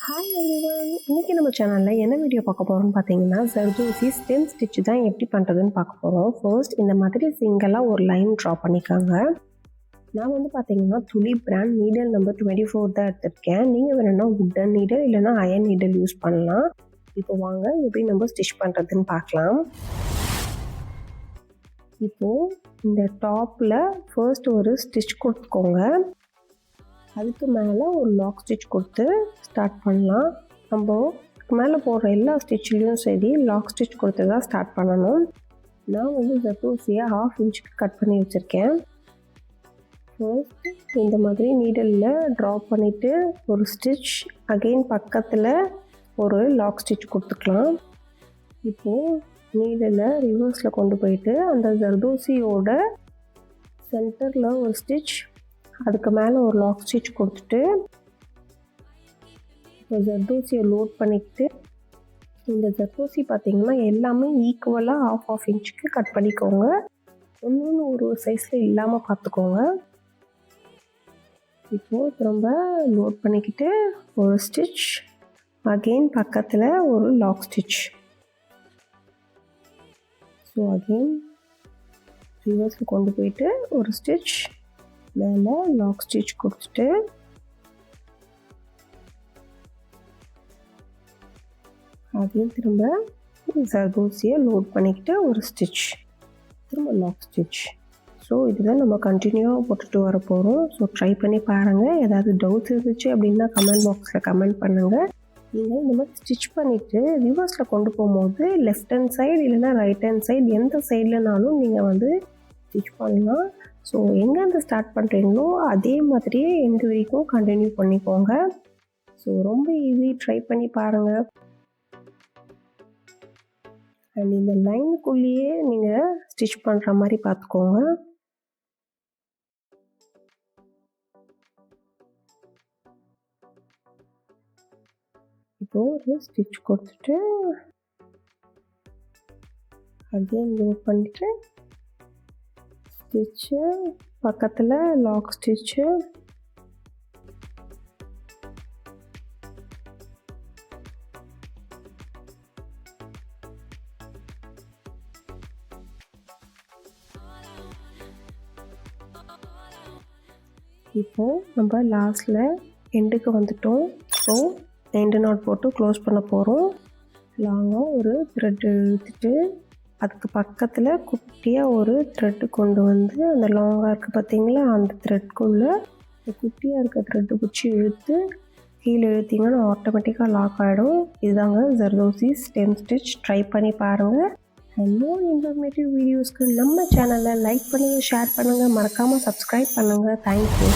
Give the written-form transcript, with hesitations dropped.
Hi everyone, இன்றைக்கி நம்ம சேனலில் என்ன வீடியோ பார்க்க போகிறோம்னு பார்த்தீங்கன்னா, ஜர்தோசி ஸ்டெம் ஸ்டிச் தான் எப்படி பண்ணுறதுன்னு பார்க்க போகிறோம். ஃபர்ஸ்ட் இந்த மாதிரி சிங்கிளாக ஒரு லைன் ட்ரா பண்ணிக்காங்க. நான் வந்து பார்த்தீங்கன்னா துளி பிராண்ட் நீடல் நம்பர் 24 தான் எடுத்திருக்கேன். நீங்கள் வேணும்னா வுட்டன் நீடல் இல்லைனா அயன் நீடல் யூஸ் பண்ணலாம். இப்போ வாங்க எப்படி நம்ம ஸ்டிச் பண்ணுறதுன்னு பார்க்கலாம். இப்போது இந்த டாப்பில் ஃபர்ஸ்ட் ஒரு ஸ்டிச் கொடுத்துக்கோங்க. அதுக்கு மேலே ஒரு லாக் ஸ்டிச் கொடுத்து ஸ்டார்ட் பண்ணலாம். நம்ம மேலே போடுற எல்லா ஸ்டிச்லேயும் சரி லாக் ஸ்டிச் கொடுத்து தான் ஸ்டார்ட் பண்ணணும். நான் வந்து ஜர்தோசியை 1/2 இன்ச்சுக்கு கட் பண்ணி வச்சுருக்கேன். ஃபர்ஸ்ட் இந்த மாதிரி நீடலில் ட்ரா பண்ணிவிட்டு ஒரு ஸ்டிச், அகெயின் பக்கத்தில் ஒரு லாக் ஸ்டிச் கொடுத்துக்கலாம். இப்போது நீடலை ரிவர்ஸில் கொண்டு போயிட்டு அந்த ஜர்தோசியோட சென்டரில் ஒரு ஸ்டிச், அதுக்கு மேலே ஒரு லாக் ஸ்டிச் கொடுத்துட்டு இப்போ ஜர்தோசியை லோட் பண்ணிக்கிட்டு, இந்த ஜர்தோசி பார்த்திங்கன்னா எல்லாமே ஈக்குவலாக 1/2 இன்ச்சுக்கு கட் பண்ணிக்கோங்க. ஒன்று ஒரு சைஸில் இல்லாமல் பார்த்துக்கோங்க. இப்போது திரும்ப லோட் பண்ணிக்கிட்டு ஒரு ஸ்டிச், அகெயின் பக்கத்தில் ஒரு லாக் ஸ்டிச். ஸோ அகெயின் ரிவர்ஸில் கொண்டு போயிட்டு ஒரு ஸ்டிச், மேலே லாக் ஸ்டிச் கொடுத்துட்டு அதையும் திரும்ப ஜர்தோசியை லோட் பண்ணிக்கிட்டு ஒரு ஸ்டிச், திரும்ப லாக் ஸ்டிச். ஸோ இதுதான் நம்ம கண்டினியூவாக போட்டுட்டு வர போகிறோம். ஸோ ட்ரை பண்ணி பாருங்கள். ஏதாவது டவுட்ஸ் இருந்துச்சு அப்படின்னா கமெண்ட் பாக்ஸில் கமெண்ட் பண்ணுங்கள். நீங்கள் இந்த மாதிரி ஸ்டிச் பண்ணிவிட்டு ரிவர்ஸில் கொண்டு போகும்போது லெஃப்ட் ஹேண்ட் சைடு இல்லைன்னா ரைட் ஹேண்ட் சைடு எந்த சைட்லனாலும் நீங்கள் வந்து ஸ்டிச் பண்ணலாம். ஸோ எங்கேருந்து ஸ்டார்ட் பண்ணுறீங்களோ அதே மாதிரியே எண்டு வரைக்கும் கண்டினியூ பண்ணிக்கோங்க. ஸோ ரொம்ப ஈஸி, ட்ரை பண்ணி பாருங்கள். அண்ட் இந்த லைனுக்குள்ளேயே நீங்கள் ஸ்டிச் பண்ணுற மாதிரி பார்த்துக்கோங்க. இப்போது ஒரு ஸ்டிச் கொடுத்துட்டு அகெயின் லோட் பண்ணிவிட்டு ஸ்டிச்சு, பக்கத்தில் லாக் ஸ்டிச்சு, இப்போது நம்ம லாஸ்ட்டில் எண்டுக்கு வந்துட்டோம். ஸோ எண்டு நாட் போட்டு க்ளோஸ் பண்ண போகிறோம். லாங்காக ஒரு த்ரெட் இழுத்துட்டு அதுக்கு பக்கத்தில் குட்டியாக ஒரு த்ரெட்டு கொண்டு வந்து அந்த லாங்காக இருக்குது பார்த்தீங்களா, அந்த த்ரெட்குள்ளே இந்த குட்டியாக இருக்க த்ரெட்டு பிடிச்சி இழுத்து கீழே இழுத்திங்கன்னா ஆட்டோமேட்டிக்காக லாக் ஆகிடும். இதுதாங்க ஜர்தோசி ஸ்டெம் ஸ்டிச். ட்ரை பண்ணி பாருங்கள். அண்ட் மோர் இன்ஃபர்மேட்டிவ் வீடியோஸ்க்கு நம்ம சேனலை லைக் பண்ணுங்கள், ஷேர் பண்ணுங்கள், மறக்காமல் சப்ஸ்கிரைப் பண்ணுங்கள். தேங்க்யூ.